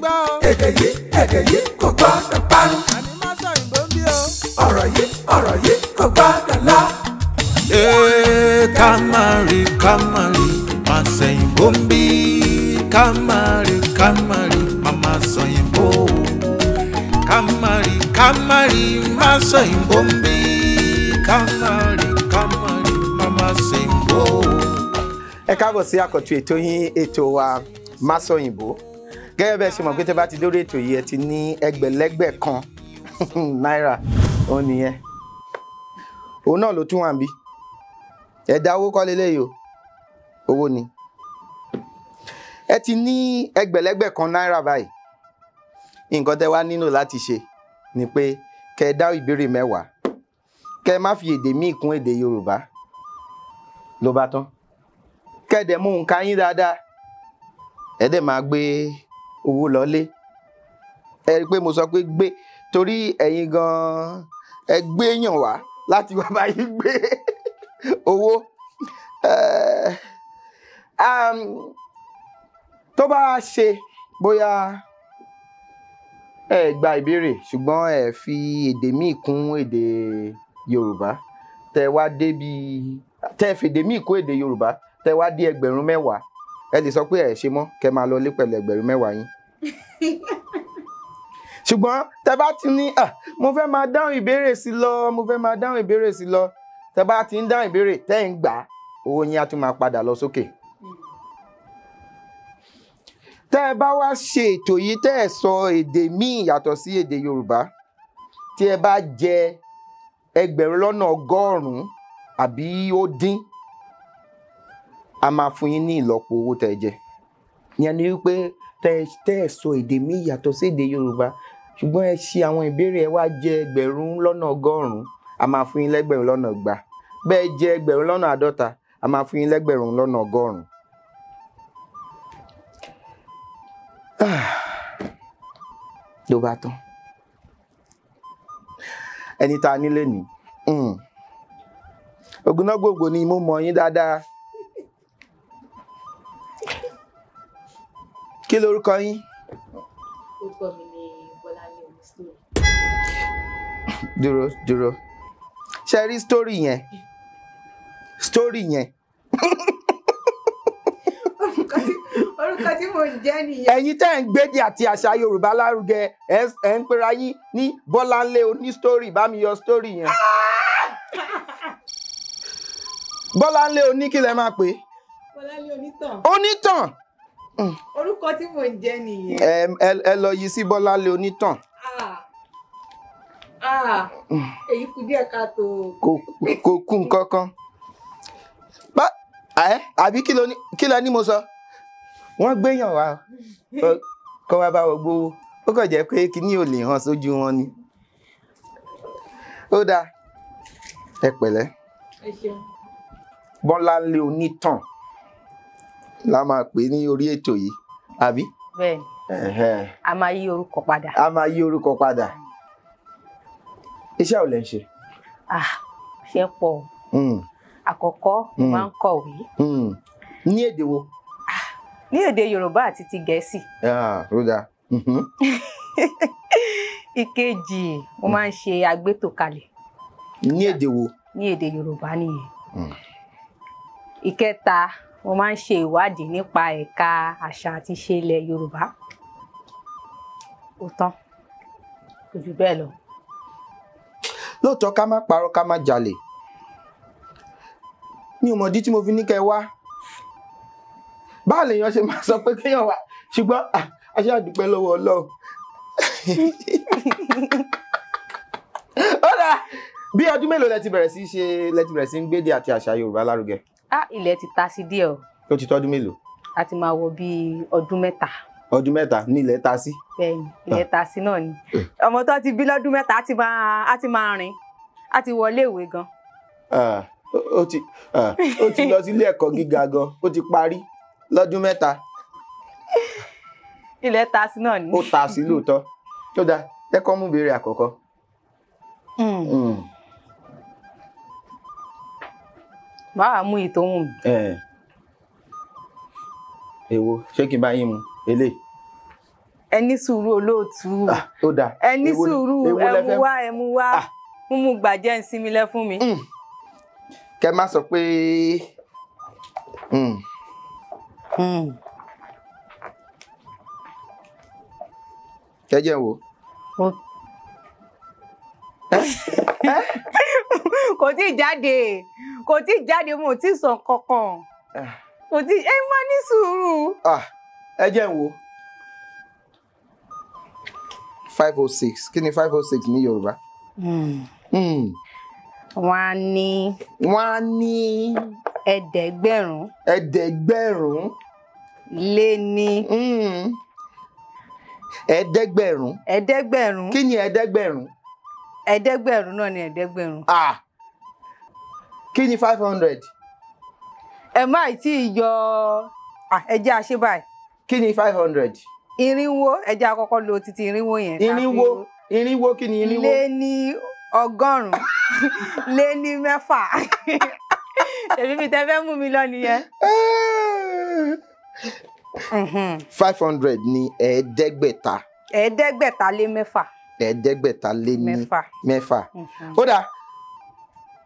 gbọ́ o. èdè yìí kò gbọ́dọ̀ parun. àní má sọ ìbò ń bí o. ọ̀rọ̀ yìí kò gbọ́dọ̀ lọ. Kamari, má sẹ́yìnbó ń bí. Kamari, mama sẹ́yìnbó. Kamari, má sẹ́yìnbó ń bí. Kamari, mama sẹ́yìnbó. Ẹ káàbọ̀ sí àkọ́tún ètò yín, ètò wa Má Sọ̀yìnbó. Gẹ́gẹ́ bẹ́ẹ̀ ṣe mọ̀ pé tẹ́ bá ti dórí ètò yìí ẹ ti ní ẹgbẹ̀lẹ́gbẹ̀ kan náírà òun nìyẹn. Òun náà ló tún wà ń bí. Ẹ̀dá owó kọ́ leléyìí o, owó ni. Ẹ ti ní ẹgbẹ̀lẹ́gbẹ̀ kan náírà báyìí. Nǹkan tẹ́ wá nílò láti ṣe ni pé kẹ́ ẹ dá ìbéèrè 10. Kẹ́ ẹ má fi èdè míì kún èdè Yorùbá. Ló bá tán. Kẹ́ ẹ dẹ̀ mú nǹkan yín dáadáa. Ẹ dẹ̀ máa gbé owó lọlé. Ẹ rí i pé mo sọ pé gbé torí ẹ̀yin gan-an ẹ gbé èèyàn wá láti wá báyìí gbé owó. Tó bá ṣe bóyá ẹ gba ìbéèrè ṣùgbọ́n ẹ fi èdè míì kún èdè Yorùbá tẹ wá débi tẹ fèdè míì kún èdè Yorùbá tẹ wá dé ẹgbẹ̀rún 10 ẹ lè sọ pé ẹ ṣe mọ́ kẹ máa lọ lé pẹ̀lú ẹgbẹ̀rún 10 yín. Ṣùgbọ́n tẹ bá ti ní mo fẹ́ máa dáhùn ìbéèrè sí lọ tẹ bá ti ń dáhùn ìbéèrè tẹ́ ń gbà owó yín á tún máa padà lọ sókè. Tẹ́ ẹ bá wá ṣe ètò yìí tẹ́ ẹ sọ èdè míì yàtọ̀ sí èdè Yorùbá tí ẹ bá jẹ ẹgbẹ̀rún lọ́nà 100 àbí ó dín a máa fún yín ní ìlọ́po owó tẹ́ ẹ jẹ. Ìyẹn ni wípé tẹ́ ẹ sọ èdè míì yàtọ̀ sí èdè Yorùbá ṣùgbọ́n ẹ ṣe àwọn ìbéèrè ẹ wá jẹ ẹgbẹ̀rún lọ́nà 100 a máa fún yín lẹ́gbẹ̀rún lọ́nà 200. Bẹ́ẹ̀ jẹ ẹgbẹ̀rún lọ́nà 50 a máa fún yín lẹ́gbẹ̀rún lọ́nà 100. Ló bá tán. Ẹni tá a nílé ní Ògúnnágbòǹgbò ni mo mọ̀ yín dáadáa. Kí lorúkọ yín? Orúkọ mi ni Bọ́láńlé Onísítórì. Dúró. Ṣé rí story yẹn? Orúkọ tí mo ń jẹ́ nìyẹn. Ẹ̀yin tẹ́ ń gbédè àti àṣà Yorùbá lárugẹ ẹ̀ ń pera yín ní Bọ́láńlé Onísítórì. Bá mi yọ story yẹn. Bọ́láńlé oní kí lẹ máa pè é? Bọ́láńlé Onítàn. Onítàn. Orúkọ tí mo ń jẹ́ nìyẹn. Ẹ lọ yí sí Bọ́láńlé Onítàn. Èyí kù díẹ̀ káàtó. Kò kú nǹkan kan. Àbí kí lẹ ní mo sọ? Wọ́n gbéyàn wá kọ́ wá bá wọ gbówó. Ó kàn jẹ́ pé kíní ò lè hàn sójú wọn ni. Ó dáa. Ẹ pẹ̀lẹ́. Ẹ ṣeun. Bọ́láńlé Onítàn la máa pè ní orí ètò yìí, àbí? Bẹ́ẹ̀ni. A máa yí orúkọ padà. Iṣẹ́ ò lẹ ń ṣe? Ṣé pọ̀. Àkọ́kọ́ mo máa ń kọ̀wé. Ní èdè wo? Ní èdè Yorùbá àti ti Gẹ̀ẹ́sì. Ó dáa. Ìkejì mo máa ń ṣe agbétòkalẹ̀. Ní èdè wo? Ní èdè Yorùbá nìyẹn. Ìkẹta mo máa ń ṣe ìwádìí nípa ẹ̀ka àṣà àti ìṣe ilẹ̀ Yorùbá. Ó tán. Kò jù bẹ́ẹ̀ lọ. Lóòótọ́ ká má parọ́ ká má jalè. Mi ò mọ̀dí tí mo fi ní kẹ́ wá. Báwo lèèyàn ṣe máa sọ pé kéèyàn wá ṣùgbọ́n a ṣe àdúpẹ́ lọ́wọ́ Ọlọ́run. Ó dáa. Bí ọdún mélòó lẹ ti bẹ̀rẹ̀ sí ń gbédè àti àṣà Yorùbá lárugẹ? Ilẹ̀ ti ta sí díẹ̀ o. Ó ti tọ́dún mélòó? A ti máa wọ bíi ọdún 3. Ọdún 3 ní ilẹ̀ ta sí? Bẹ́ẹ̀ni, ilẹ̀ ta sí náà ni. Ọmọ tó ti bí lọ́dún 3 á ti máa rìn. Á ti wọlé ìwé gan. Ó ti lọ sí ilé ẹ̀kọ́ gíga gan. Ó ti parí lọ́dún 3. Ilẹ̀ ta sí náà ni. Ó ta sí lóòótọ́. Tó dáa, ẹ kọ́ mú ìbéèrè àkọ́kọ́. Báwa mú ìtòhùn mi. Èwo ṣé kí n bá yín mu eléyìí? ẹ ní sùúrù olóòtú. Ó dáa. Ẹ ní sùúrù, ẹ mú wá. Mú gbàjẹ́ ń sinmi lẹ fún mi. Kẹ́ má sọ pé kẹ́jẹ́ wo. Kò tí jáde mo tí sọ kankan. Kò tí ẹ má ní sùúrù. Ẹ jẹ́ n wò. 506. Kí ni 506 ní Yorùbá? Wọ́n á ní ẹ̀ẹ́dẹ́gbẹ̀rún. Ẹ̀ẹ́dẹ́gbẹ̀rún. Lé ní. Ẹ̀ẹ́dẹ́gbẹ̀rún. Ẹ̀ẹ́dẹ́gbẹ̀rún. Kí ni ẹ̀ẹ́dẹ́gbẹ̀rún? Ẹ̀ẹ́dẹ́gbẹ̀rún náà ni ẹ̀ẹ́dẹ́gbẹ̀rún. Kí ni 500? Ẹ má tí ì yọ ẹjẹ́ àṣẹ báyìí. Kí ni 500? Irínwó, ẹjẹ́ àkọ́kọ́ lo títí irínwó yẹn. Irínwó kí ni irínwó? Lé ní ọgọ́rùn-ún. Lé ní mẹ́fà. Èmi mi tẹ́ fẹ́ mú mi lọ nìyẹn. 500 ni ẹ̀ẹ́dẹ́gbẹ̀ta. Ẹ̀ẹ́dẹ́gbẹ̀ta lé mẹ́fà. Ẹ̀ẹ́dẹ́gbẹ̀ta lé ní mẹ́fà. Ó dáa.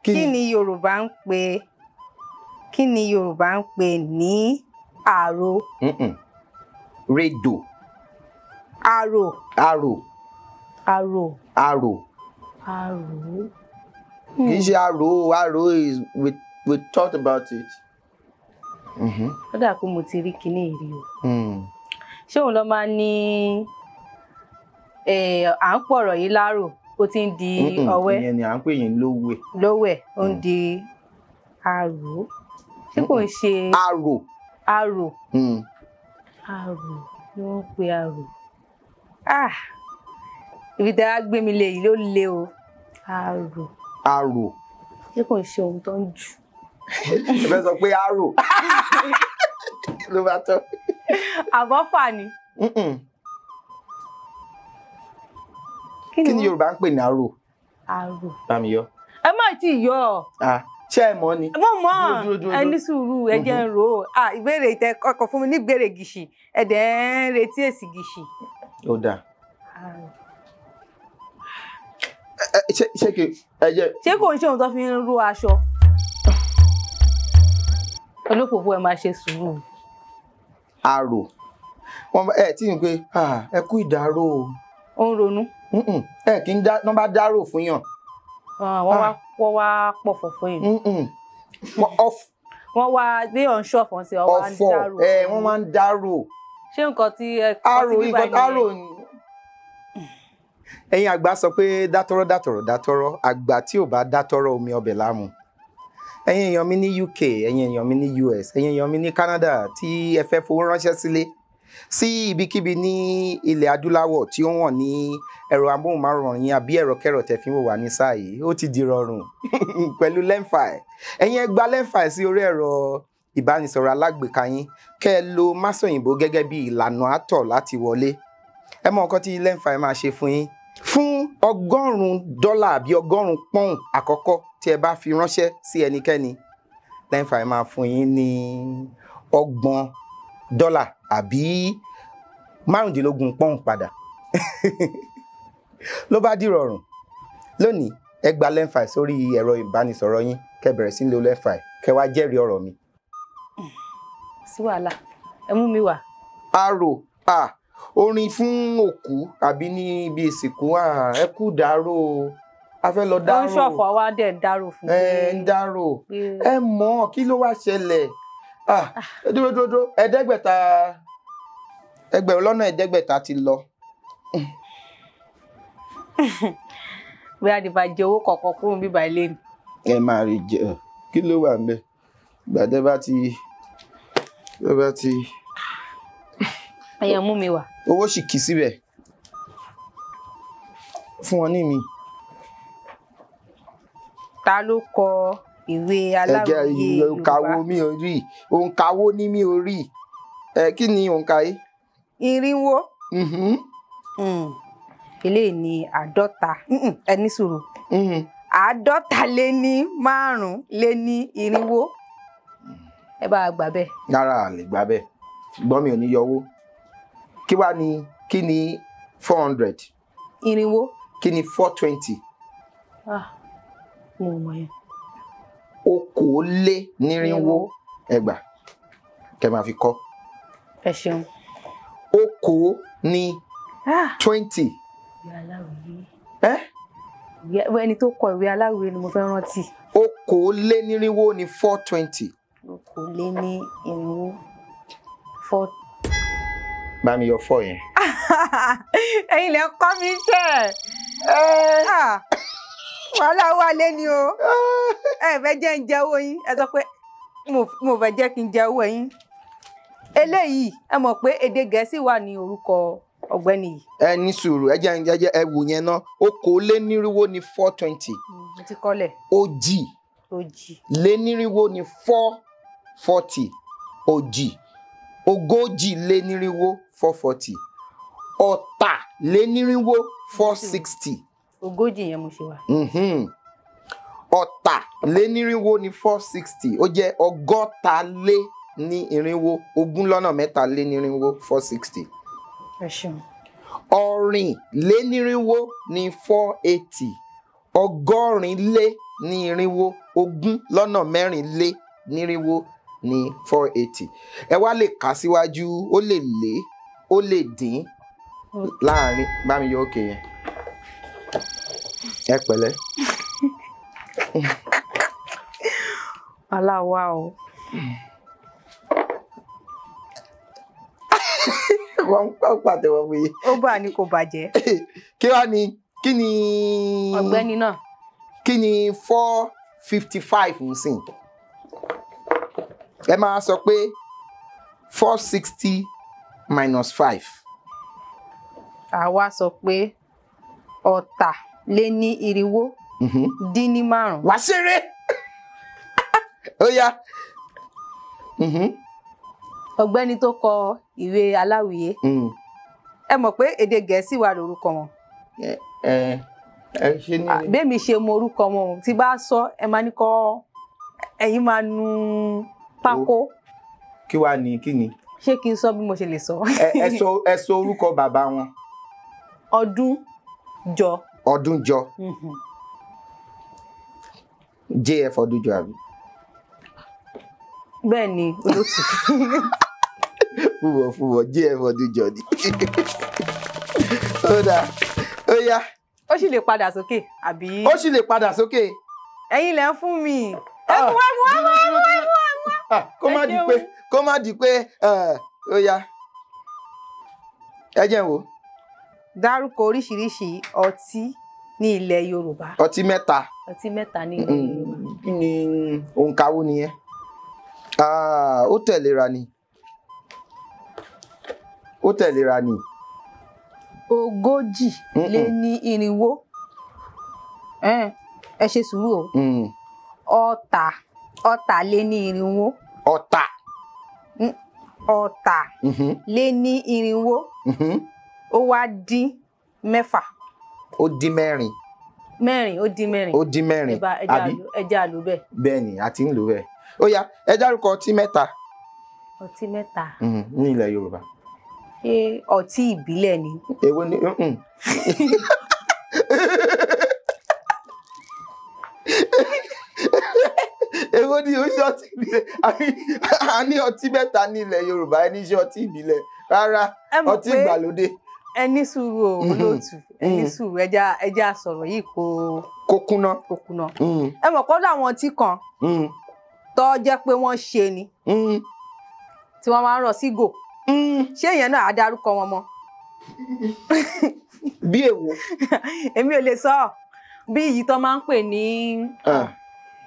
Kí ni Yorùbá ń pè ní àrò? Rédò. Àrò. Àrò. Àrò. Àrò. Àrò. Kì í ṣe àrò. Àrò is we talked about it. Ó dà pé mo ti rí kinní ìrí o. Ṣé òun lọ máa ní à ń pọ̀rọ̀ yìí lárò ó ti ń di ọwẹ́? Ìyẹn ni à ń pè yín lówẹ̀. Lówẹ̀ ó ń di àrò. Ṣé kò ń ṣe àrò? Àrò. Àrò ni wọ́n ń pe àrò. Ibi tí a gbé mi lé yìí ló le o. Àrò. Àrò. Ṣé kò ń ṣe ohun tó ń jù? Ẹ fẹ́ sọ pé àrò ló bá tọ́. Àbọ́fà ni. Kí ni Yorùbá ń pè ní àrò? Àrò. Bá mi yọ. Ẹ má tí ì yọ. Ṣé ẹ mọ̀ ni? Mo mọ̀. Ẹ ní sùúrù, ẹ jẹ́ ń rò ó. Ìbéèrè ìtẹ ọkọ̀ fún mi ní ìbéèrè gìṣì. Ẹ dẹ̀ ń retí èsì gìṣì. Ó dáa. Ṣé kò ń ṣe ohun tó fi ń ró aṣọ? Olófòfò ẹ máa ṣe sùúrù. Àrò. Ẹ tí ń pé ẹ kú ìdárò o. Ó ń ronú. Ẹ kì í wọ́n bá dárò fún yàn. Wọ́n wá pọ̀fọ̀ fún yìí. Wọ́n wá bí ọ̀n ṣọ̀fọ̀ sí ọ wá ń dárò. Wọ́n máa ń dárò. Ṣé nǹkan tí ẹ kọ́ sí bíbá ni? Ẹ̀yin àgbà sọ pé dátọ́rọ́ dátọ̀rọ̀ dátọ́rọ́, àgbà tí ò bá dátọ́rọ́ omi ọbẹ̀ láàmú. Ẹ̀yin èèyàn mi ní UK, ẹ̀yin èèyàn mi ní US, ẹ̀yin èèyàn mi ní Canada tí ẹ fẹ́ fowó ránṣẹ́ sílé sí ibikíbi ní ilẹ̀ adúláwọ̀ tí ó wọ̀n ní ẹ̀rọ amóhùnmáwòrán yín àbí ẹ̀rọ kẹ́rọ̀ tẹ́ fi ń wò wá ní sáà yìí, ó ti di rọrùn pẹ̀lú Lemfi. Ẹ̀yin ẹ gba Lemfi sí orí ẹ̀rọ ìbánisọ̀rọ̀ alágbèéká yín kẹ́ ẹ lo Masoyinbo gẹ́gẹ́ bí ìlànà àtọ̀ láti wọlé. Ẹ mọ nǹkan tí Lemfi máa ṣe fún yín. Fún $100 àbí £100 àkọ́kọ́ tí ẹ bá fi ránṣẹ́ sí ẹnikẹ́ni, Lemfi máa fún yín ní $30 àbí £15 padà. Ló bá di rọrùn. Lónìí ẹ gba Lemfi sórí ẹ̀rọ ìbánisọ̀rọ̀ yín kẹ́ bẹ̀rẹ̀ sí lo Lemfi kẹ́ wá jẹ́rìí ọ̀rọ̀ mi. Sí wàhálà, ẹ mú mi wá. Àrò. Orin fún òkú àbí ní ibi ìsìnkú. Ẹ kú dárò. A fẹ́ lọ dárò. Ó ń ṣọ̀fọ̀ wá dẹ̀ dárò fún mi. Ń dárò. Ẹ mọ̀ kí ló wá ṣẹlẹ̀? Dúró. Ẹgbẹ̀rún lọ́nà ẹ̀ẹ́dẹ́gbẹ̀ta ti lọ. Bí a ti bá jẹ owó kọ̀ọ̀kan kúrò bíbá ilé ni. Ẹ máa rí jẹ. Kí ló wà ńbẹ̀? Gbàdé bá ti. Ẹyẹ mú mi wá. Owó sì kì síbẹ̀. Fún wọn ní mi. Ta ló kọ ìwé Aláròyé Yorùbá? Òǹkàwó ní mi ò rí. Kí ni òǹkà yìí? Irínwó. Eléyìí ni 50. Ẹ ní sùúrù. 50 lé ní irínwó. Ẹ bá gbà bẹ́ẹ̀. Rárá, lè gbà bẹ́ẹ̀. Ṣùgbọ́n mi ò ní yọ owó. Kí wá ni kí ni 400 irinwó. kí ni 420 mo mọ̀ yẹn. okòólénírínwó ẹgbàá kẹ́ máa fi kọ́. ẹ ṣeun. okòó ní 20. ìwé aláwìyé. ẹ́ ẹni tó kọ ìwé aláwìyé ni mo fẹ́ rántí. okòólénírínwó ní 420. okòólénírínwó 4. bá mi yọ 4 yẹn. ẹ̀yin lẹ kọ́ mi tẹ̀. wàhálà wà lé ni o. ẹ fẹ́ jẹ́ ń jẹ owó yín ẹ sọ pé mo fẹ́ jẹ́ kí n jẹ owó yín. eléyìí ẹ mọ̀ pé èdè Gẹ̀ẹ́sì wà ní orúkọ ọ̀gbẹ́ni yìí. ẹ ní sùúrù ẹ jẹ́ ẹ wò yẹn náà okòólénírínwó ní 420. mo ti kọ́lẹ̀. òjì lénírínwó ní 440. òjì ogójìlénírínwó 440. ọ̀tàlénírínwó 460. ogójì yẹn mo ṣe wà. ọ̀tàlénírínwó ní 460 ó jẹ́ ọgọ́talénírínwó ogún lọ́nà mẹ́talénírínwó 460. ẹ ṣeun. ọ̀rìnlénírínwó ní 480. ọgọ́rìnlénírínwó ogún lọ́nà mẹ́rìnlénírínwó ní 480. ẹ wá lè kà síwájú ó lè lé ó lè dín láàrin bá mi yọ òkè yẹn ẹ pẹ̀lẹ́. aláwa o. wọ́n ń pàtẹ́wọ́ fún yín. ó bá ní kò bàjẹ́. kí wá ní kí ni. ọ̀gbẹ́ni náà. kí ni 455 ń sìn. ẹ máa sọ pé 460 minus 5. àwa sọ pé ọ̀tàlénírínwó dín ní 5. wá ṣeré. ó yá. ọ̀gbẹ́ni tó kọ ìwé aláwìyé. ẹ mọ̀ pé èdè Gẹ̀ẹ́sì wà lórúkọ wọn. ṣe ní. bẹ́ẹ̀mi ṣe mọ orúkọ wọn tí bá sọ ẹ máa ní kọ́ ẹ̀yin máa nu pákó. kí wàá ní kí ni. ṣé kí n sọ bí mo ṣe lè sọ. ẹ sọ orúkọ bàbá wọn. Ọdúnjọ. Ọdúnjọ. JF Ọdúnjọ àbí. bẹ́ẹ̀ ni olóòtú. fúwọ́ JF Ọdúnjọ ni. ó dáa ó yá. ó sì lè padà sókè àbí. ó sì lè padà sókè. ẹ̀yin lẹ ń fún mi. kó má di pé ó yá. ẹ jẹ́ wò. dárúkọ oríṣiríṣi ọtí ní ilẹ̀ Yorùbá. ọtí mẹ́ta. ọtí mẹ́ta ní ilẹ̀ Yorùbá. kí ni òǹkà wo nìyẹn. ó tẹ̀léra ni. ó tẹ̀léra ni. ogójìlénírínwó. ẹ ṣe sùúrù o. ọ̀tàlénírínwó. ọ̀tàlénírínwó. ó wá dín 6. ó dín 4. ó dín 4. ó dín 4 àbí. ẹja ló bẹ́ẹ̀. bẹ́ẹ̀ ni a ti ń lò bẹ́ẹ̀. ó yá ẹ dárúkọ ọtí mẹ́ta. ọtí mẹ́ta. ní ilẹ̀ Yorùbá. ṣé ọtí ìbílẹ̀ ni. èwo ni. èwo ni ó ṣe ọtí ìbílẹ̀. a ní ọtí mẹ́ta ní ilẹ̀ Yorùbá ẹni ṣe ọtí ìbílẹ̀ rárá ọtí ìgbàlódé. ẹ ní sùúrù o olóòtú ẹ ní sùúrù ẹja sọ̀rọ̀ yìí kó kúná. ẹ mọ̀ kọ́ láwọn ọtí kan tó jẹ́ pé wọ́n ṣe ni tí wọ́n máa ń rọ̀ sí gò. ṣé ìyẹn náà á dárúkọ wọn mọ́. bí èwo. èmi ò lè sọ bí èyí tó máa ń pè ní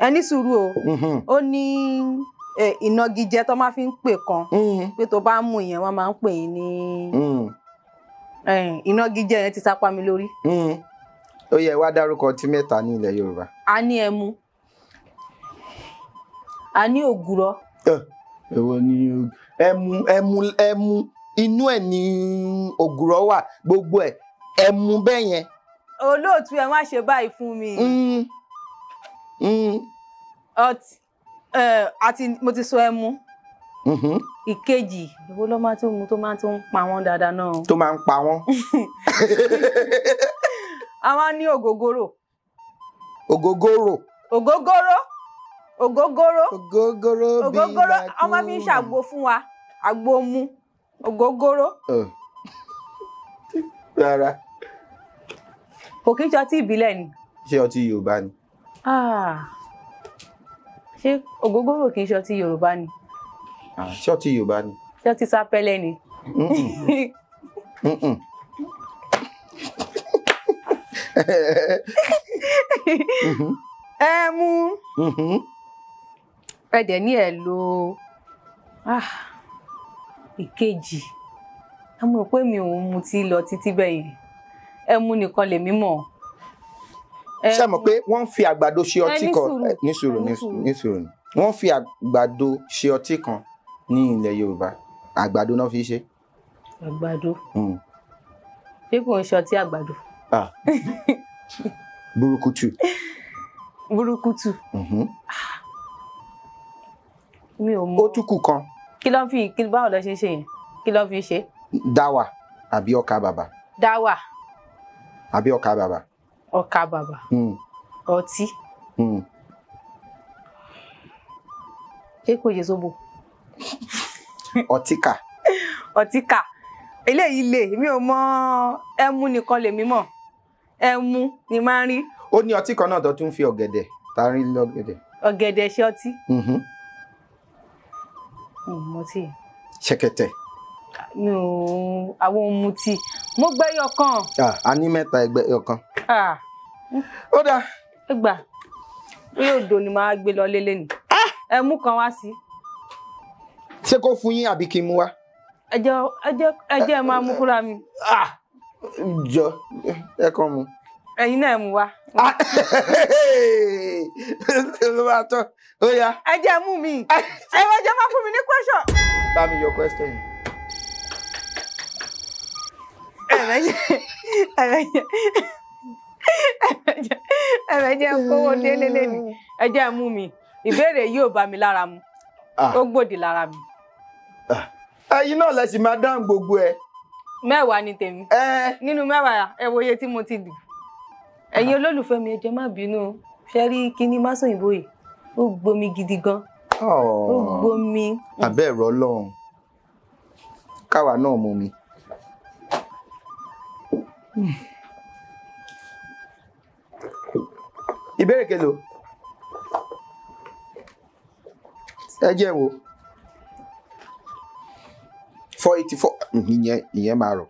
ẹ ní sùúrù o ó ní ìnagijẹ tó máa fi ń pè kan pé tó bá mú ìyẹn wọ́n máa ń pè ní ìnagijẹ yẹn ti sápá mi lórí. ó yẹ wá dárúkọ ọtí mẹ́ta ní ilẹ̀ Yorùbá. a ní ẹmu a ní ògùrọ̀. èwo ni ẹmu inú ẹ̀ ní ògùrọ̀ wà gbogbo ẹ̀ ẹmu bẹ́ẹ̀ yẹn. olóòtú ẹ má ṣe báyìí fún mi. àti mo ti sọ ẹmu ìkejì ìwọ ló máa tún mu tó máa tún pa wọ́n dáadáa náà. tó máa ń pa wọ́n. a máa ní ògógóró. ògógóró. ògógóró. ògógóró. ògógóró bíi ògógóró ọmọ fi ń ṣàgbo fún wa àgbo mu ògógóró. rárá. kò kí n ṣe ọtí ìbílẹ̀ ni. ṣé ọtí Yorùbá ni. ṣé ògógóró kì í ṣe ọtí Yorùbá ni. ṣé ọtí Yorùbá ni. ṣé ọtí sápẹ́lẹ́ ni. ẹmu ẹdẹ ní ẹ lo ìkejì ẹ mọ̀ pé mi ò mutí lọ títí bẹ́ẹ̀ yẹn ẹmu nìkan lèmi mọ̀. ṣé mọ̀ pé wọ́n fi àgbàdo ṣe ọtí kan ní sùúrù wọ́n fi àgbàdo ṣe ọtí kan ní ilẹ̀ Yorùbá àgbàdo náà fi ṣe. àgbàdo ṣé kò ń ṣe ọtí àgbàdo. burúkutu. burúkutu. mi ò mọ̀. ó tún kù kan. kí ló ń fi báwo lọ ṣe ṣe yẹn kí ló ń fi ṣe. dáwà àbí ọkà bàbà. dáwà. àbí ọkà bàbà. ọkà bàbà. ọtí. ṣé kò yẹ sóbò. ọtíkà. ọtíkà eléyìí lè mi ò mọ̀ ẹmu nìkan lèmi mọ̀ ẹmu ni máa ń rí. ó ní ọtí kan náà tó tún fi ọ̀gẹ̀dẹ̀ tá a rí lọ́gẹ̀dẹ̀. ọ̀gẹ̀dẹ̀ ṣe ọtí. mo ti. ṣẹ̀kẹ̀tẹ̀. mi ò àwọn ohun mu tí mo gbẹ́yọ kan. a ní mẹ́ta ẹgbẹ́yọ kan. ó dáa. ẹ gbà orí odò ni màá gbé lọ lélẹ̀ ni ẹmu kan wá sí. ṣé kó fún yín àbí kí n mú wá. ẹ máa mú fúnra mi. jọ ẹ kàn mú. ẹ̀yin náà mú wá. ló máa tọ́ ó yá. ẹ jẹ́ mú mi ẹ wá jẹ́ máa fún mi ní question. bá mi yọ question yìí. ẹ jẹ́ kówó délé lẹ́nu ẹ jẹ́ mú mi ìbéèrè yìí ò bá mi lára mu ó gbòdì lára mi. ẹ̀yin náà lẹ sì máa dáhùn gbogbo ẹ. mẹ́wàá ni tèmi nínú mẹ́wàá ẹ wo iye tí mo ti dì. ẹ̀yin olólùfẹ́ mi ẹ jẹ́ má bínú ṣe rí kíní Másòyìnbó yìí ó gbomi gidi gan. ó gbomi. àbẹ́ ẹ̀rọ Ọlọ́run káwa náà mú mi. ìbéèrè kelo ẹ jẹ́ wo 484 ìyẹn máa rọ̀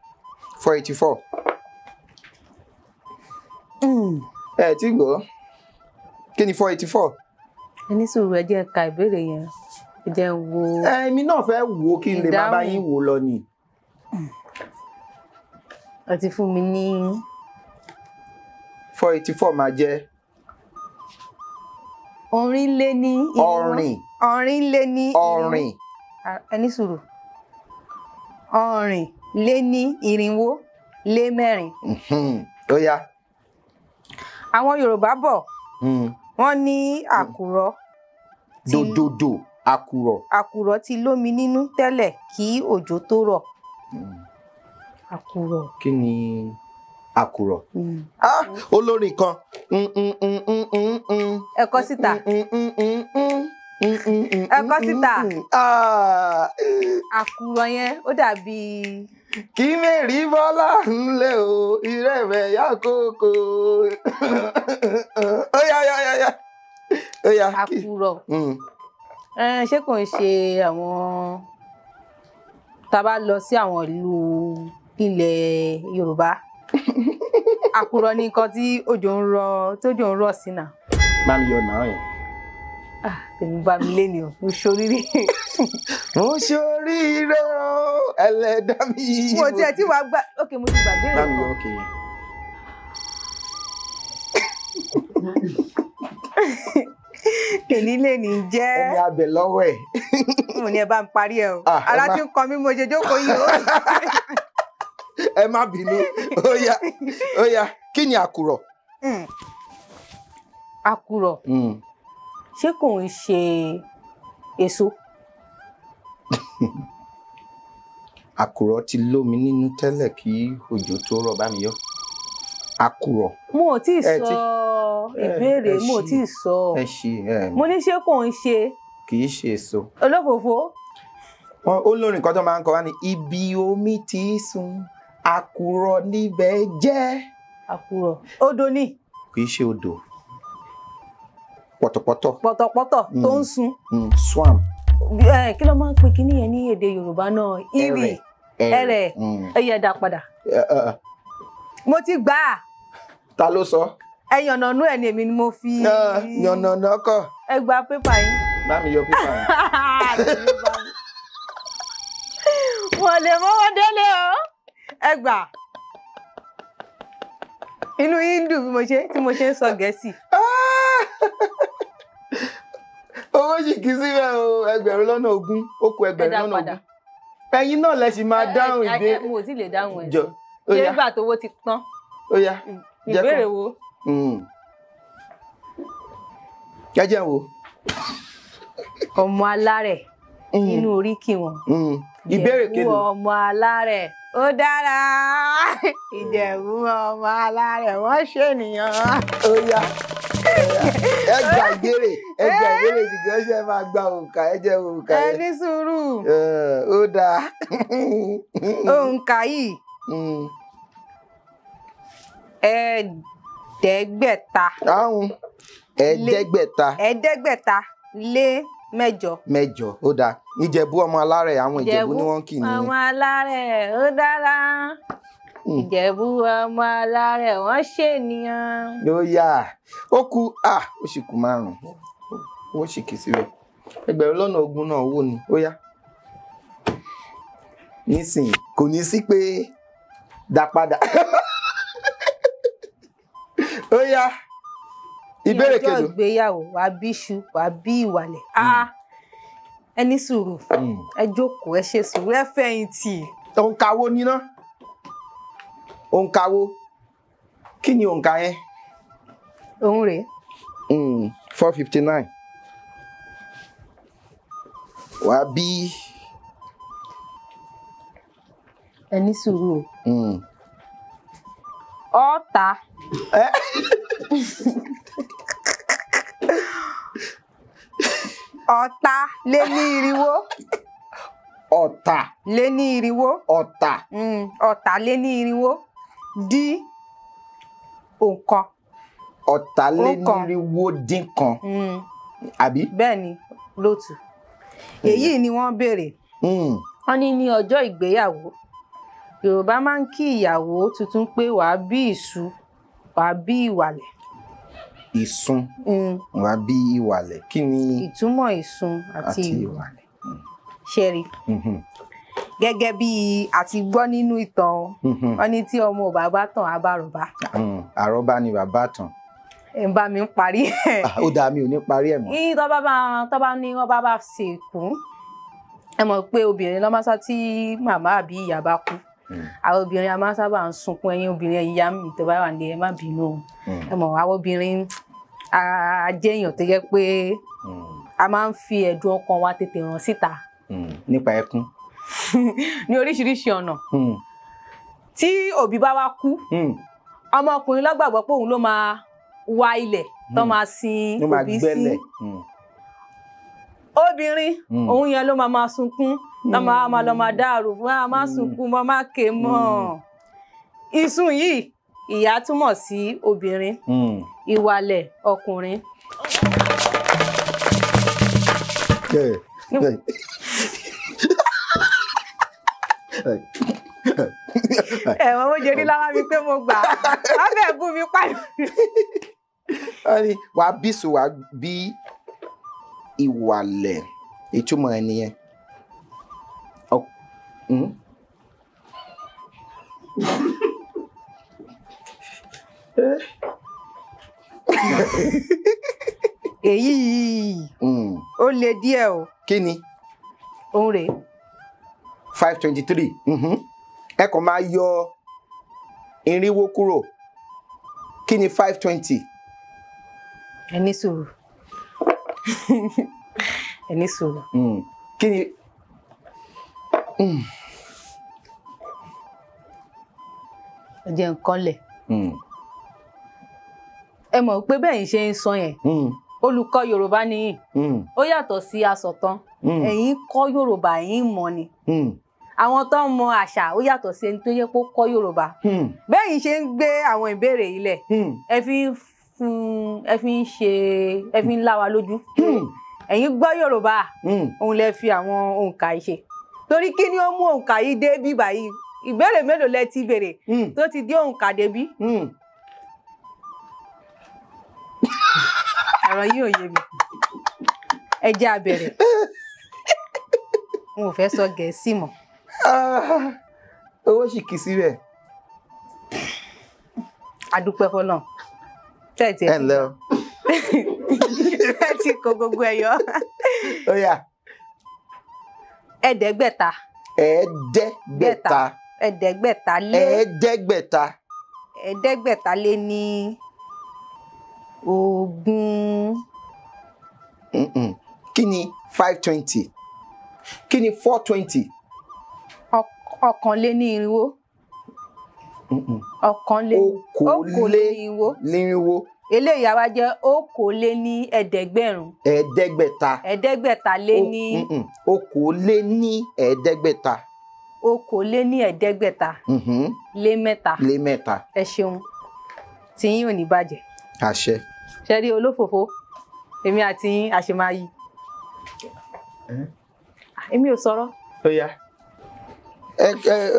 484 ẹ ti gbọ́ kí ni 484. ẹ ní sùúrù ẹ jẹ́ ka ìbéèrè yẹn ẹ jẹ́ wo. èmi náà fẹ́ wò kí n lè má bá yín wò lọ ni. ẹ ti fún mi ní. 484 máa jẹ́. ọ̀rìn lé ní. ọ̀rìn lé ní. ọ̀rìn. ẹ ní sùúrù. ọ̀rìn lé ní irinwó lé mẹ́rin. ó yá. àwọn Yorùbá bọ̀ wọ́n ní àkùrọ̀. dòdòdò àkùrọ̀. àkùrọ̀ ti lómi nínú tẹ́lẹ̀ kí òjò tó rọ̀. àkùrọ̀. kí ni àkùrọ̀? olórin kan. ẹ kọ síta. ẹ kọ síta. àkùrọ̀ yẹn ó dàbí. kí mẹ́rì bọ́lá ńlẹ̀ o ìrẹ̀wẹ̀ yá kókó. ó yá. ó yá. àkùrọ̀. ṣé kò ń ṣe àwọn tá a bá lọ sí àwọn ìlú ilẹ̀ Yorùbá àkùrọ̀ ní nǹkan tí òjò ń rọ̀ sí náà. bá mi yọ náà yẹn. tèmi bá mi lé ni o mo ṣoríire. mo ṣoríire o ẹlẹ́dá mi. mo tiẹ̀ tí wàá gbà ókè mo ti gbàgbé rẹ̀. bá mi yọ ókè yẹn. èní lè ní jẹ́. ẹni abẹ lọ́wọ́ ẹ̀. mo ní ẹ bá ń parí ẹ o ara tí ń kọ mí mo ṣe jókòó yìí o. ẹ má bínú ó yá kí ni àkùrọ̀? àkùrọ̀ ṣé kò ń ṣe èso? àkùrọ̀ ti lómi nínú tẹ́lẹ̀ kí òjò tó rọ̀ bá mi yọ. àkùrọ̀. mo ò tí ì sọ ìbéèrè mo ò tí ì sọ. ẹ ṣí mo ní ṣé kò ń ṣe. kì í ṣe èso. olófòfó. ó lórin kan tó máa ń kọ wá ní ibi omi ti sun àkùrọ̀ níbẹ̀ jẹ́. àkùrọ̀ odò ni. kì í ṣe odò. pọ̀tọ̀pọ̀tọ̀. pọ̀tọ̀pọ̀tọ̀ tó ń sun. swamp. kí ló máa ń pè kíní yẹn ní èdè Yorùbá náà ìrì ẹrẹ̀ ẹyẹ dá padà. mo ti gbà á. ta ló sọ. ẹ yànnànú ẹ ní èmi ni mo fi. yànnànà kọ. ẹ gba pépà yín. bá mi yọ pépà yín. wọ́n lè mọ́wọ́ délé o ẹ gbà. inú yín dùn bí mo ṣe ń sọ Gẹ̀ẹ́sì. owó sì kí síbẹ̀ o 20,000 ó kù 20,000. ẹ̀yin náà lẹ sì máa dáhùn ìbéèrè. mo ò tí lè dáhùn ẹ̀ jọ ṣé nígbà tówó ti tán. ó yá ìbéèrè wo. jẹ́jẹ́ wo. ọmọ alárẹ̀ nínú oríkì wọn. ìbéèrè kejì. Ìjẹ̀bú ọmọ alárẹ̀ ó dára. Ìjẹ̀bú ọmọ alárẹ̀ wọ́n ṣènìyàn. ó yá ẹ gba ìbéèrè ṣùgbọ́n ṣe máa gba òǹkà ẹ jẹ́ òǹkà yẹn. ẹ ní sùúrù. ó dáa. òǹkà yìí ẹ̀ẹ́dẹ́gbẹ̀ta. dáhùn ẹ̀ẹ́dẹ́gbẹ̀ta lé mẹ́jọ. mẹ́jọ ó dáa. Ìjẹ̀bú ọmọ alárẹ̀ àwọn Ìjẹ̀bú ni wọ́n kì ní. ọmọ alárẹ̀ ó dára. Ìjẹ̀bú ọmọ alárẹ̀ wọ́n ṣènìyàn. ó yá ó kù ó sì kù 5 ó sì kì síbẹ̀ 20,000 náà owó ni ó yá. nísìnyí kò ní sí pé dá padà. ó yá ìbéèrè kejì. ní ọjọ́ ìgbéyàwó wà á bí iṣu wà á bí ìwàlẹ̀. ẹ ní sùúrù ẹ jókòó ẹ ṣe sùúrù ẹ fẹ̀yìntì. òǹkà wo ni ná? òǹkà wo? kí ni òǹkà yẹn? òun rèé. 459. wà á bí. ẹ ní sùúrù o. ọ̀tà. ọ̀tà lé ní irinwó. ọ̀tà lé ní irinwó. ọ̀tà. ọ̀tà lé ní irinwó dí òǹkan. ọ̀tà lé ní irinwó dín kan. àbí. bẹ́ẹ̀ ni lótú. èyí ni wọ́n béèrè. wọ́n ní ọjọ́ ìgbéyàwó Yorùbá máa ń kí ìyàwó tuntun pé wàá bí ìṣu wàá bí ìwàlẹ̀. ìsun wàá bí ìwàlẹ̀ kí ni. ìtumọ̀ ìsun àti ìwàlẹ̀. ṣẹ́rí gẹ́gẹ́ bí a ti gbọ́ nínú ìtàn wọn ní tí ọmọ ò bá bá tàn á bá àrọ́bá. àrọ́bá ni bàbá tàn. ẹ ń bá mi parí ẹ̀. ó dáa mi ò ní parí ẹ̀ mọ́. ní tó bá ní wọ́n bá ṣèkú ẹ mọ̀ pé obìnrin ló máa sá tí màmá àbí ìyá bá kú. àwọn obìnrin a máa sábà ń sunkún ẹ̀yin obìnrin ìyá mi tó bá wà ní ẹ má bínú ẹ mọ̀ àwọn obìnrin ajéèyàn tó yẹ pé a máa ń fi ẹ̀dùn ọkàn wa tètè ràn síta. nípa ẹkún. ní oríṣiríṣi ọ̀nà. tí òbí bá wá kú ọmọkùnrin ló gbàgbọ́ pé òun ló máa wá ilẹ̀ tó máa sin òbí sí. obìnrin òun yẹn ló máa sunkún lọ máa dàrú fún wa máa sunkún mọ́ máa ké mọ́. ìsun yìí ìyá túmọ̀ sí obìnrin ìwàlẹ̀ ọkùnrin. ẹ̀wọ̀n mo jẹ́ rí lára mi pé mo gbà á bẹ̀ bú mi pàdé. wàá bí sùn wàá bí ìwàlẹ̀ ìtumọ̀ ẹ̀ nìyẹn. èyí ó le díẹ̀ o. kí ni. òun rèé. 523 ẹ kàn máa yọ irinwó kúrò kí ni 520. ẹ ní sùúrù ẹ ní sùúrù. kí ni ẹ jẹ́ nǹkan lẹ̀. Ẹ mọ̀ pé bẹ́ẹ̀ ṣe ń sọ yẹn olùkọ́ Yorùbá nìyí ó yàtọ̀ sí asọ̀tàn ẹ̀yin kọ́ Yorùbá ẹ̀yin mọ̀ ni àwọn tó ń mọ àṣà ó yàtọ̀ sí ẹni tó yẹ kó kọ́ Yorùbá bẹ́ẹ̀ ṣe ń gbé àwọn ìbéèrè yìí lẹ̀ ẹ fi ń lá wa lójú ẹ̀yin gbọ́ Yorùbá òun lẹ fi àwọn òǹkà yìí ṣe torí kí ni ó mú òǹkà yìí dé bí báyìí ìbéèrè mélòó lẹ ti béèrè tó ti dé òǹkà débí. ọ̀rọ̀ yìí ò yé mi ẹ jẹ́ a bẹ̀rẹ̀ n ò fẹ́ sọ Gẹ̀ẹ́sì mọ́. owó sì kì í síbẹ̀. adúpẹ́ fọlọ́n tẹ́ẹ̀tì ẹ ǹlẹ́ o. ẹ ti kó gbogbo ẹ yọ. ó yá. ẹ̀ẹ́dẹ́gbẹ̀ta. ẹ̀ẹ́dẹ́gbẹ̀ta. ẹ̀ẹ́dẹ́gbẹ̀ta lé. ẹ̀ẹ́dẹ́gbẹ̀ta. ẹ̀ẹ́dẹ́gbẹ̀ta lé ní ogún. kí ni 520? kí ni 420? ọ̀kànlénírinwó. okòólénírínwó. eléyìí àwa jẹ́ okòóléníẹ̀ẹ́dẹ́gbẹ̀rún. ẹ̀ẹ́dẹ́gbẹ̀ta. ẹ̀ẹ́dẹ́gbẹ̀ta lé ní. okòóléníẹ̀ẹ́dẹ́gbẹ̀ta. okòóléníẹ̀ẹ́dẹ́gbẹ̀ta. lé mẹ́ta. lé mẹ́ta. ẹ ṣeun tí yín ò ní bàjẹ́. àṣẹ. ṣe rí olófòfó èmi àti yín àṣemáyí. èmi ò sọ̀rọ̀. ó yá.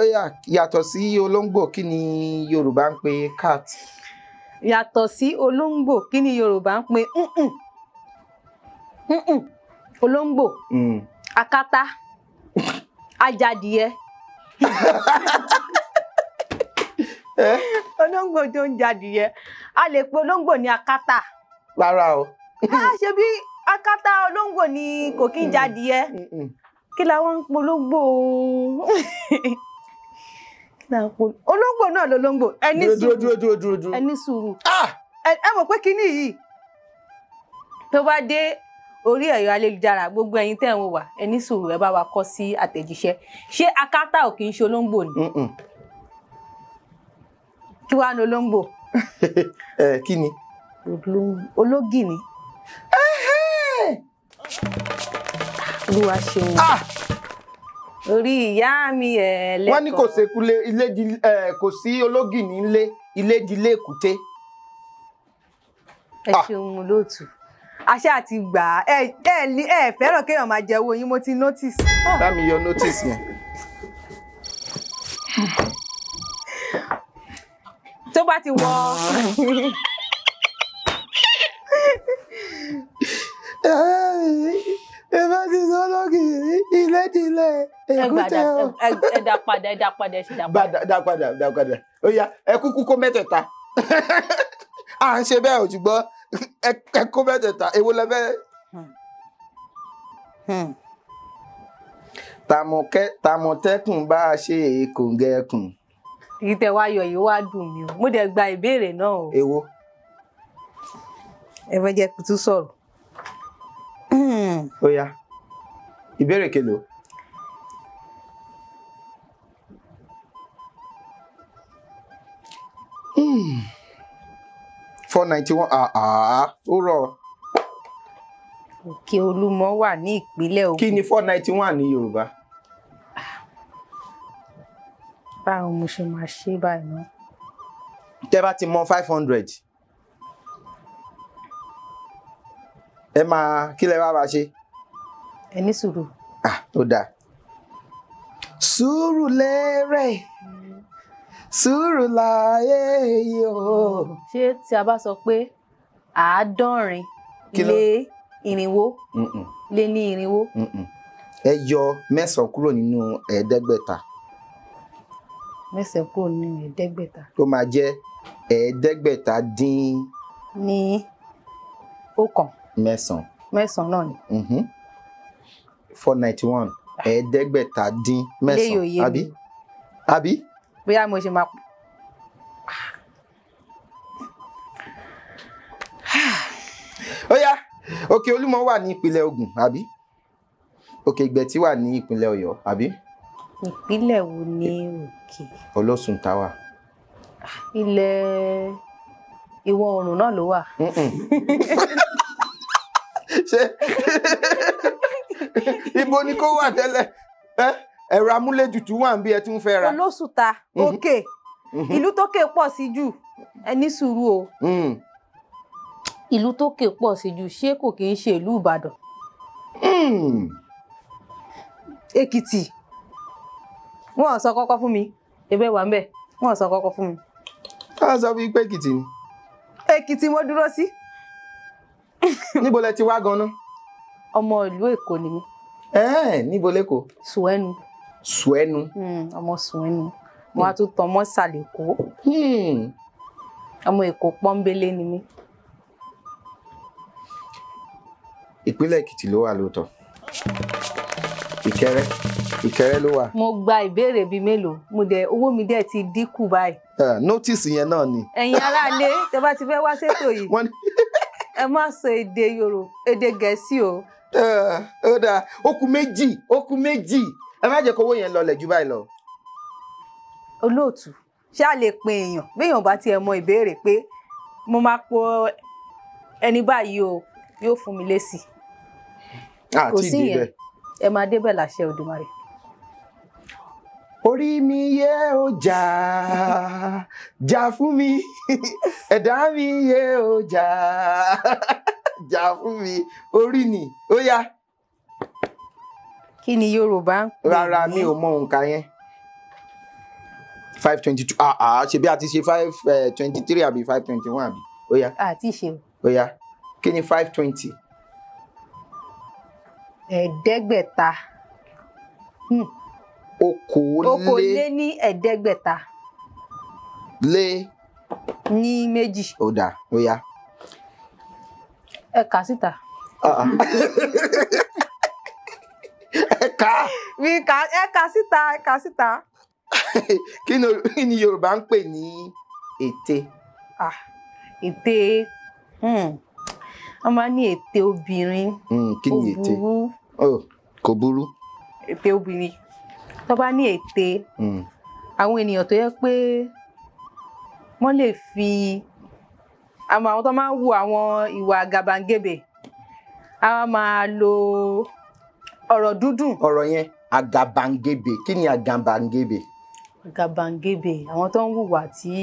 ó yá yàtọ̀ sí olóńgbò kí ni Yorùbá ń pè cat? yàtọ̀ sí olóńgbò kí ni Yorùbá ń pè olóńgbò akátá ajadìẹ olóńgbò tó ń jadìẹ a lè pe olóńgbò ní akátá. rárá o. ṣe bí akátá olóńgbò ni kò kí ń jadìẹ kí làwọn ń polóńgbò olóńgbò náà lolóńgbò ẹni sùúrù ẹni sùúrù ẹ mọ̀ pé kíní yìí tó bá dé orí ẹ̀rọ ayélujára gbogbo ẹ̀yin tẹ́ ń wò wá ẹni sùúrù ẹ bá wa kọ sí àtẹ̀jíṣẹ́ ṣé akátá ò kì í ṣe olóńgbò ni kí wàá ní olóńgbò. kí ni. ológìní. olúwa ṣeun. orí ìyá mi ẹlẹ́kọ̀ọ́. wọ́n ní kò sékulé kò sí ológìní ńlé ilé dilé èkúté. ẹ ṣeun lóòtú àṣà àti gbà ẹ fẹ́ràn kéèyàn máa jẹ owó yín mo ti notice. bá mi yọ notice yẹn. tó bá ti wọ. ẹ bá ti sọ lọ́gìrì ilé dilé èkúté o. ẹ dá padà ẹ ṣe dá padà ó yá ẹ kúkú kó mẹ́tẹ̀ẹ̀ta à ń ṣe bẹ́ẹ̀ ò ṣùgbọ́n ẹ kó mẹ́tẹ̀ẹ̀ta èwo lẹ fẹ́. tàmọ̀tẹ́kùn bá a ṣe kòǹgẹ́kùn. èyí tẹ wá yọ yìí wá dùn mí o mo dẹ̀ gba ìbéèrè náà o. èwo. ẹ fẹ́ jẹ́ kí n tún sọ̀rọ̀. ó yá ìbéèrè kelo. Hmm. 491 ó rọ̀. Òkè Olúmọ wà ní ìpínlẹ̀ Ògùn. kí ni 491 ní Yorùbá? báwo mo ṣe máa ṣe báyìí náà. tẹ́ bá ti mọ 500 ẹ máa kí lẹ wá bá ṣe. ẹ ní sùúrù. ó dáa. sùúrù lérè sùúrù láyé yìí o. ṣé tí a bá sọ pé 70 lé irinwó lé ní irinwó. ẹ yọ 9 kúrò nínú ẹ̀ẹ́dẹ́gbẹ̀ta. 9 kúrò nínú ẹ̀ẹ́dẹ́gbẹ̀ta. ó máa jẹ́ ẹ̀ẹ́dẹ́gbẹ̀ta dín. ní ọ̀kan. 9. 9 náà ni. 491 ẹ̀ẹ́dẹ́gbẹ̀ta dín 9 àbí. bóyá mo ṣe máa. ó yá Òkè Olúmọ wà ní ìpínlẹ̀ Ògùn àbí Òkè Ìgbẹ̀tì wà ní ìpínlẹ̀ Ọ̀yọ́ àbí ìpínlẹ̀ wo ní òkè? Olóṣùn táwà. Ilẹ̀ ìwọ̀ oòrùn náà ló wà. Ṣé ibo ni kó wà tẹ́lẹ̀? Ẹ̀rọ amúlétutù wà ń bí ẹ tí ń fẹ́ ra. Olóṣùta òkè ìlú tókè pọ̀ sí jù ẹ ní sùúrù o. Ìlú tókè pọ̀ sí jù ṣé kò kì í ṣe ìlú Ìbàdàn? Èkìtì wọn ò sọ kọ́kọ́ fún mi ẹ̀bẹ̀ wà ń bẹ̀ wọn ò sọ kọ́kọ́ fún mi. Ká sọ fún pé Èkìtì ni. Èkìtì mo dúró sí. Níbo lẹ ti wá ganan? Ọmọ ìlú Èkó ni mí. Níbo lẹ́kọ̀ọ́? Sùẹ́nu. Sùẹ́nu. Ọmọ Sùẹ́nu mo wá tún tọmọ sàlẹ̀ Èkó. Ọmọ Èkó pọ́nbélé ni mí. Ìpínlẹ̀ Èkìtì ló wà lóòótọ́. Ìkẹrẹ ló wà. Mo gba ìbéèrè bíi mélòó mo dẹ̀ owó mi dẹ̀ ti dínkù báyìí. Nótìsì yẹn náà ni. Ẹ̀yin aráalé tẹ́ bá ti fẹ́ wá ṣètò yìí ẹ má sọ èdè Yorùbá èdè Gẹ̀ẹ́sì o. Ó dáa ó kù méjì ẹ má jẹ́ kówó yẹn lọlẹ̀ jù báyìí lọ. Olóòtú ṣé a lè pin èèyàn béèyàn bá tiẹ̀ mọ ìbéèrè pé mo máa po ẹni báyìí o yóò fún mi lésì. Kò sí yẹn ẹ máa débẹ̀ láṣẹ Òdùmarè. Orí mi yẹ ó jà fún mi ẹ̀dá mi yẹ ó jà fún mi orí ni ó yá. Kí ni Yorùbá ń pè ní? Rárá mi ò mọ òǹkà yẹn. 522 ṣe bí a ti ṣe 523 àbí 521 àbí ó yá. Àti ṣe o. Ó yá kí ni 520? Ẹ̀ẹ́dẹ́gbẹ̀ta. Okòólé ní ẹ̀ẹ́dẹ́gbẹ̀ta. Lé. Ní méjì. Ó dáa ó yá. Ẹ kà síta. Ẹ kà síta. Kí ni Yorùbá ń pè ní ète? Ète wọ́n máa ní ète obìnrin. Kí ni ète? Kò burú. Ète obìnrin tó bá ní ète àwọn ènìyàn tó yẹ pé wọ́n lè fi àwọn tó máa ń wu àwọn ìwà àgàbàǹgebè a máa lo ọ̀rọ̀ dúdùn. Ọ̀rọ̀ yẹn àgàbàǹgebè kí ni àgàbàǹgebè? Àgàbàǹgebè àwọn tó ń hùwà tí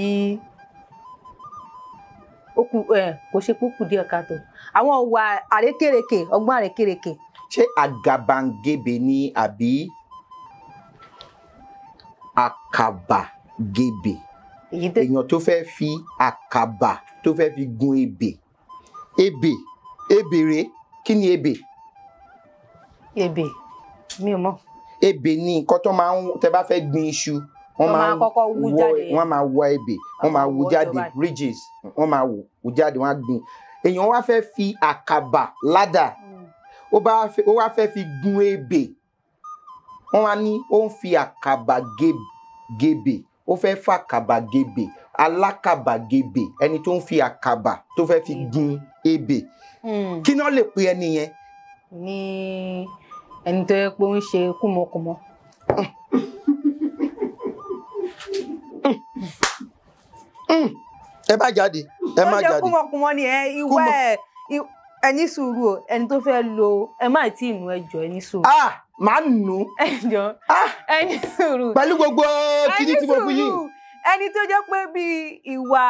kò ṣe kúkú díẹ̀ káàtó àwọn ìwà àrékèrèkè ọgbọ́n àrékèrèkè. Ṣé àgàbàǹgebè ni àbí àkàbàgebè? Èèyàn tó fẹ́ fi àkàbà tó fẹ́ fi gun ebè rèé kí ni ebè? Ebè mi ò mọ̀. Ebè ni nǹkan tó máa ń tẹ́ bá fẹ́ gbin iṣu wọ́n máa wọ ebè wọ́n máa wú jáde ridges wọ́n máa wú jáde wọ́n á gbin. Èèyàn wá fẹ́ fi àkàbà ládà ó wá fẹ́ fi gun ebè wọ́n wá ní ó ń fi àkàbàgebè ó fẹ́ fàkàbàgebè alákàbàgebè ẹni tó ń fi àkàbà tó fẹ́ fi gun ebè kí náà lè pe ẹni yẹn? Ní ẹni tó yẹ pé ó ń ṣe kúmọkùmọ. Ẹ má jáde ẹ má jáde. Ó jẹ́ kúmọkùmọ ni ìwà ẹni sùúrù o ẹni tó fẹ́ lo ẹ má tí ì nu ẹjọ́ ẹni sùúrù. Màá nù. Ẹjọ́ ẹni sùúrù. Pẹ̀lú gbogbo kíní tí mo fún yín. Ẹni tó jẹ́ pé bí ìwà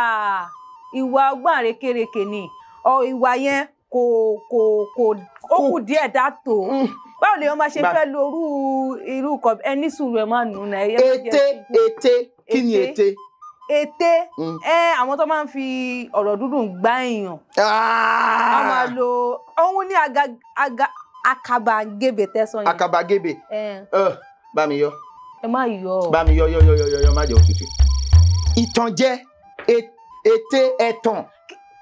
ọgbọ́n àrékèrèkè ni ìwà yẹn kò ó kù díẹ̀ dátò. Báwo lè wọ́n máa ṣe fẹ́ lo irú ẹni sùúrù ẹ má nù náà. Ète kí ni ète? Ète àwọn tó máa ń fi ọ̀rọ̀ dúdùn gbá èèyàn. A máa lo ohun ní àkàbàgebè tẹ́sán yẹn. Àkàbàgebè bá mi yọ. Ẹ má yọ. Bá mi yọ má jẹ́ òtútù. Ìtànjẹ ète ẹ̀tàn.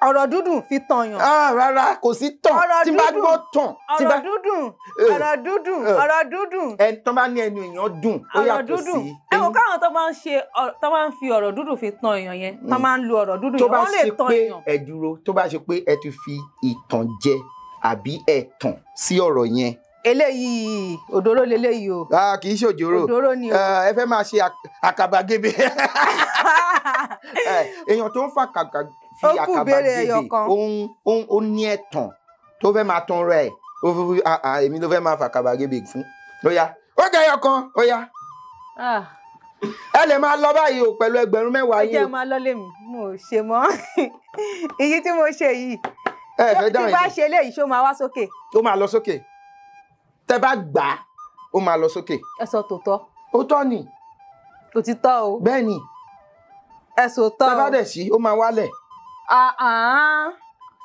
Ọ̀rọ̀ dúdùn fi tàn yàn. Rárá kò sí tàn tí bá gbọ́ tàn. Ọ̀rọ̀ dúdùn. Ẹni tó bá ní ẹnu èèyàn dùn ó yàtọ̀ sí. Ẹ wò káwọn tó máa ń fi ọ̀rọ̀ dúdùn fi tàn èèyàn yẹn tó máa ń lo ọ̀rọ̀ dúdùn yẹn wọ́n lè tàn èèyàn. Ẹ dúró tó bá ṣe pé ẹ ti fi ìtànjẹ àbí ẹ̀tàn sí ọ̀rọ̀ yẹn eléyìí òdòró leléyìí o. kì í ṣe òjòrò. Òdòró ni o. ẹ fẹ́ máa ṣe àkàbàgebè. Èèyàn tó ń fa àkàbàgebè ó ní ẹ̀tàn tó fẹ́ máa tan rẹ̀ èmi ló fẹ́ máa fa àkàbàgebè fún. Ó yá ó jẹ́ ẹyọ kan ó yá. Ẹ lè máa lọ báyìí o pẹ̀lú 10,000 yìí. Ẹ jẹ́ máa lọ lèmi mo ṣe mọ́ èyí tí mo ṣe yìí. Tí bá ṣe eléyìí ṣó máa wá sókè. Ó máa lọ sókè. Tẹ́ bá gbà á ó máa lọ sókè. Ẹ sọ tòótọ́. Ó tọ́ ni. Òtítọ́ o. Bẹ́ẹ̀ ni. Ẹ sọ tọ́ o. Tẹ́ bá dẹ̀ sí ó máa wálẹ̀.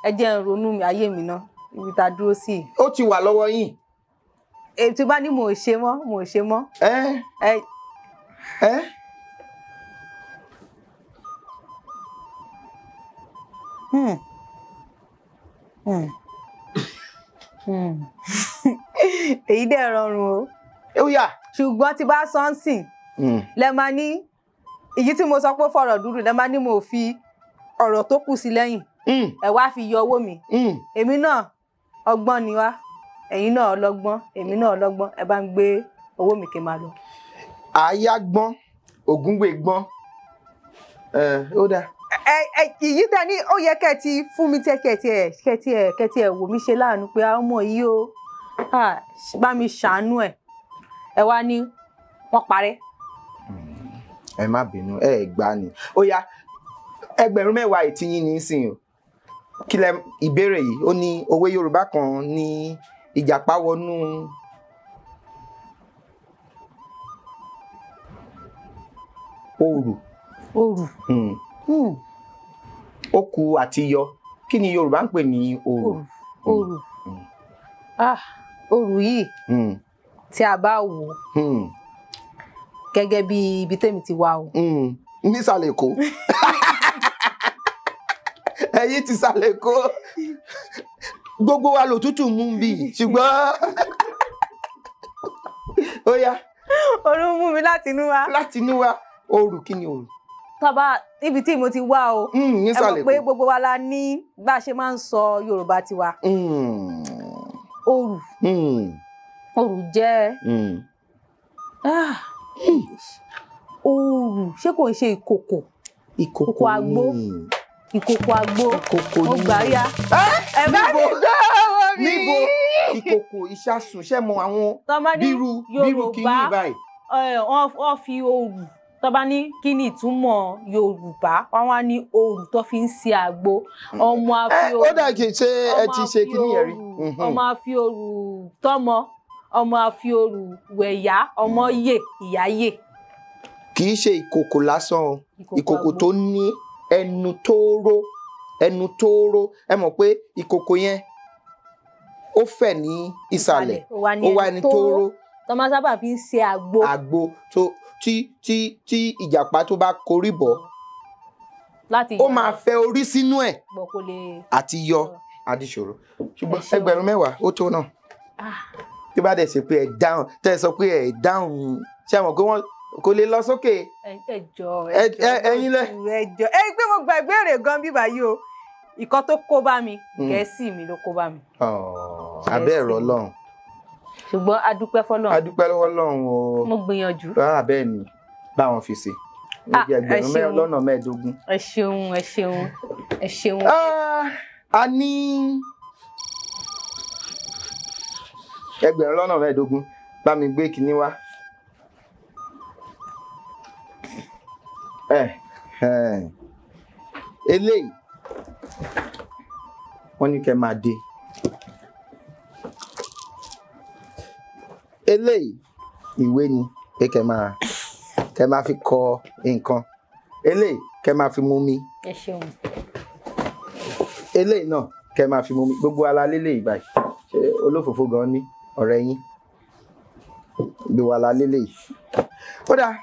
Ẹ jẹ́ n ronú ayé mi náà ibi tá a dúró sí. Ó ti wà lọ́wọ́ yín. Tí bá ní mo ò ṣe mọ́. Èyí dẹ̀ rọrùn o. Ó yá. Ṣùgbọ́n tí bá sọ́nsìn lẹ máa ní èyí tí mo sọ pé fọ̀rọ̀ dúdú lẹ máa ní mo fi ọ̀rọ̀ tó kù sí lẹ́yìn ẹ wá fi yọ owó mi. Èmi náà ọgbọ́n ni wá ẹ̀yin náà ọlọ́gbọ́n èmi náà ọlọ́gbọ́n ẹ bá ń gbé owó mi kí n máa lọ. Àyà gbọ́n Ògúngbè gbọ́n ó dáa. Ìyí tẹ ní ó yẹ kẹ́ ti fún mi tẹ kẹtì ẹ wò mí ṣe láàánú pé ọmọ yìí o bá mi ṣàánú ẹ wá ní wọ́n parẹ́. Ẹ má bínú gbá ni. Ó yá 10,000 ètí yín ní sìn o. Kí lẹ ìbéèrè yìí ó ní òwe Yorùbá kan ní ìjàpá wọnú òrù. Ó kù àti yọ. Kí ni Yorùbá ń pè ní òrù? Òrù yìí tí a bá wò gẹ́gẹ́ bí ibi tèmi ti wá o. Nísàlẹ̀ Èkó. Ẹ̀yin ti sàlẹ̀ Èkó. Gbogbo wa lòtútù mú bí ṣùgbọ́n ó yá. Òrù mú mi láti inú wa. Láti inú wa. Òrù kí ni òrù? Tọ́ba níbi tí mo ti wá o. Ẹ mọ̀ pé gbogbo wa la ní bá a ṣe máa ń sọ Yorùbá tiwa. Òrù. Òrù jẹ́ òrù ṣé kò ń ṣe ìkòkò? Ìkòkò àgbo. Ìkòkò àgbo. Ó gbà yá. Ẹ bá mi gbọ́ ọwọ́ mi. Níbo ìkòkò ìṣàsùn ṣẹ́ mọ àwọn bírú kìíní báyìí. Wọ́n fi òrù tó bá ní kí ni ìtumọ̀ Yorùbá wọ́n wá ní òrù tó fi ń ṣe àgbo. Ọmọ àfi òrù. Ó dà kí ṣe ẹ ti ṣe kíní yẹn rí. Ọmọ àfi òrù tọ́mọ ọmọ àfi òrù wẹ̀yà ọmọ yè ìyá yè. Kì í ṣe ìkòkò lásán o. Ìkòkò tó ní ẹnu tóóró ẹ mọ̀ pé ìkòkò yẹn ó fẹ̀ ní ìsàlẹ̀ ó wá ẹni tóóró. Tọ́mọ sábà fi ń ṣe àgbo. Àgbo tó tí ìjàpá tó bá korí bọ̀ ó máa fẹ́ orí sínú ẹ̀ àti yọ adìṣòro. Ṣùgbọ́n 10,000 ó tó náà. Tí bá dẹ̀ ṣe pé ẹ̀ dáhùn tẹ́ ẹ sọ pé ẹ̀ dáhùn ṣé ẹ mọ̀ pé wọ́n kò lè lọ sókè. Ẹ̀yin lẹ. Pé mo gba ìbéèrè gan bí báyìí o ìkan tó kó bá mi Gẹ̀ẹ́sì mi ló kó bá mi. Abẹ́ ẹ̀rọ Ọlọ́run. Ṣùgbọ́n adúpẹ́ fọ́lọ́run. Adúpẹ́ lọ́wọ́ Ọlọ́run o. Mo gbìyànjú. Bẹ́ẹ̀ ni báwọn fi ṣe. Ó jẹ́ 10,000 15. Ẹ ṣeun. A ní 15,000 bá mi gbé kinní wá. Eléyìí wọ́n ní kẹ́ máa dé. Eléyìí ìwé ni pé kẹ́ máa fi kọ nǹkan. Eléyìí kẹ́ máa fi mú mi. Ẹ ṣeun. Eléyìí náà kẹ́ máa fi mú mi. Gbogbo ala lélẹ́yìí báyìí. Ṣé olófòfó gan ni ọ̀rẹ́ yín? Gbogbo ala lélẹ́yìí. Ó dáa.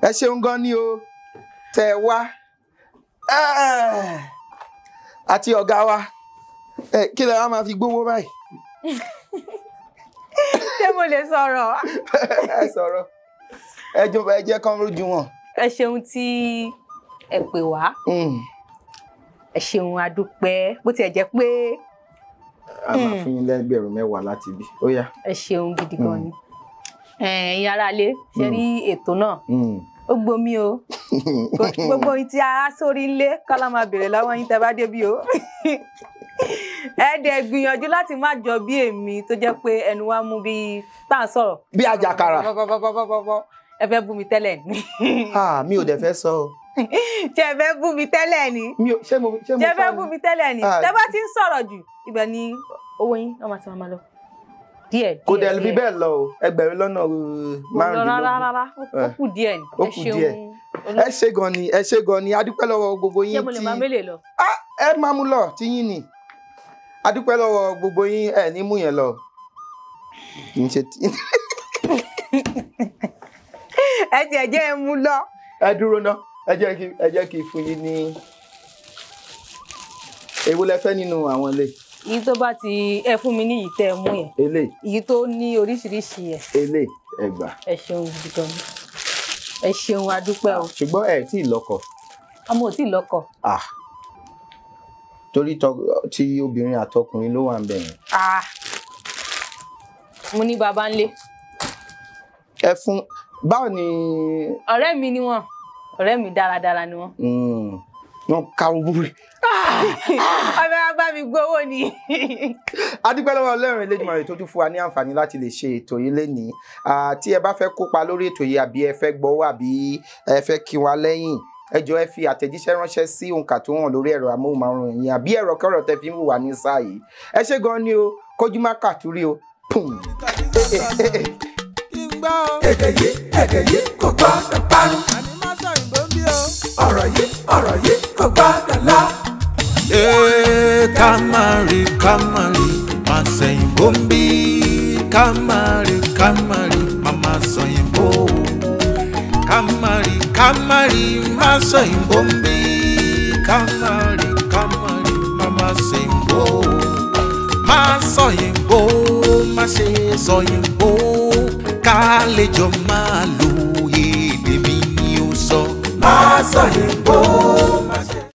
Ẹ ṣeun gan ni o. Tẹ́ wá. Àti ọ̀gá wa. Kí lẹ wá máa fi gbówó báyìí? Ṣé mo lè sọ̀rọ̀? Ẹ sọ̀rọ̀. Ẹ jẹ́ kán rójú wọn. Ẹ ṣeun tí ẹ pè wá. Ẹ ṣeun adúpẹ́ bó tiẹ̀ jẹ́ pé a máa fún yín lẹ́gbẹ̀rún 10 láti bí ó yá. ẹ ṣeun gidi gan ni ẹ̀yin aráalé ṣe rí ètò náà ó gbomi o gbogbo ohun tí a sórí ilé kọ́lá máa bèrè lọ́wọ́ yín tẹ́ bá débi o ẹ dẹ̀ gbìyànjú láti má jọ bí èmi tó jẹ́ pé ẹnu wa mú bí tá à ń sọ̀rọ̀ bí àjàkàrà ẹ fẹ́ bú mi tẹ́lẹ̀ ni. mi ò dẹ̀ fẹ́ sọ o. ṣé ẹ fẹ́ bú mi tẹ́lẹ̀ ni. ṣé mo fẹ́ bú mi tẹ́lẹ̀ ni tẹ́ bá ti ń sọ̀rọ̀ jù ibẹ̀ ni owó yín ọmọ àti màmá lọ. díẹ̀ kò dẹ̀ bí bẹ́ẹ̀ lọ o 15,000. rárá ó kù díẹ̀ ni. ó kù díẹ̀ ẹ ṣé gan ni ẹ ṣé gan ni a dúpẹ́ lọ́wọ́ gbogbo yín tí. ṣé mo lè máa mélè lọ. ẹ máa mú lọ tí yín ni a dúpẹ́ lọ́wọ́ gbogbo yín ẹ ní mú yẹn lọ kì í ṣe tí. ẹ tiẹ̀ jẹ́ ẹ mú lọ. ẹ dúró ná ẹ jẹ́ kí n fún yín ní èwo lẹ fẹ́ nínú àwọn ilé. èyí tó bá ti ẹ fún mi ní yìí tẹ́ ẹ mú yẹn. èlé. èyí tó ní oríṣiríṣi yẹn. èlé ẹ gbà. ẹ ṣeun gidi gan ni ẹ ṣeun a dúpẹ́ o. ṣùgbọ́n ẹ tí ì lọ́kọ. ọmọ ò tí ì lọ́kọ. torí tí obìnrin àtọkùnrin ló wà ń bẹ̀ yẹn. mo ní baba ńlé. ẹ fún báwo ni. ọ̀rẹ́ mi ni wọ́n ọ̀rẹ́ mi dáradára ni wọ́n. wọ́n káwọ́ búrú. ọbẹ̀ agbá mi gbowó ni. adúpẹ́ lọ́wọ́ Ọlọ́run Elédùmarè tó tún fún wa ní àǹfààní láti lè ṣe ètò yìí lénìí. Tí ẹ bá fẹ́ kópa lórí ètò yìí àbí ẹ fẹ́ gbọ́ àbí ẹ fẹ́ kí wa lẹ́yìn ẹ jọ̀ọ́ ẹ fi àtẹ̀jíṣẹ́ ránṣẹ́ sí òǹkà tó hàn lórí ẹ̀rọ amóhùnmáwòrán yín àbí ẹ̀rọ kọ́rọ̀ tẹ́ fi ń wò wá ní sáà yìí. ẹ ṣé gan ni o kójú má kàtúrí o. èdè yìí kò gbọ́dọ̀ parun. ọ̀rọ̀ yìí kò gbọ́dọ̀ lọ. Kamari máa sẹ́yìn bóńbí kamari máa sẹ́yìn bó. Kamari máa sẹ́yìn bóńbí kamari máa sẹ́yìn bó. Máa sọ̀yìn bó má ṣe sọ̀yìn bó ká lè jọ máa lo èdè mi ni ó sọ. Máa sọ̀yìn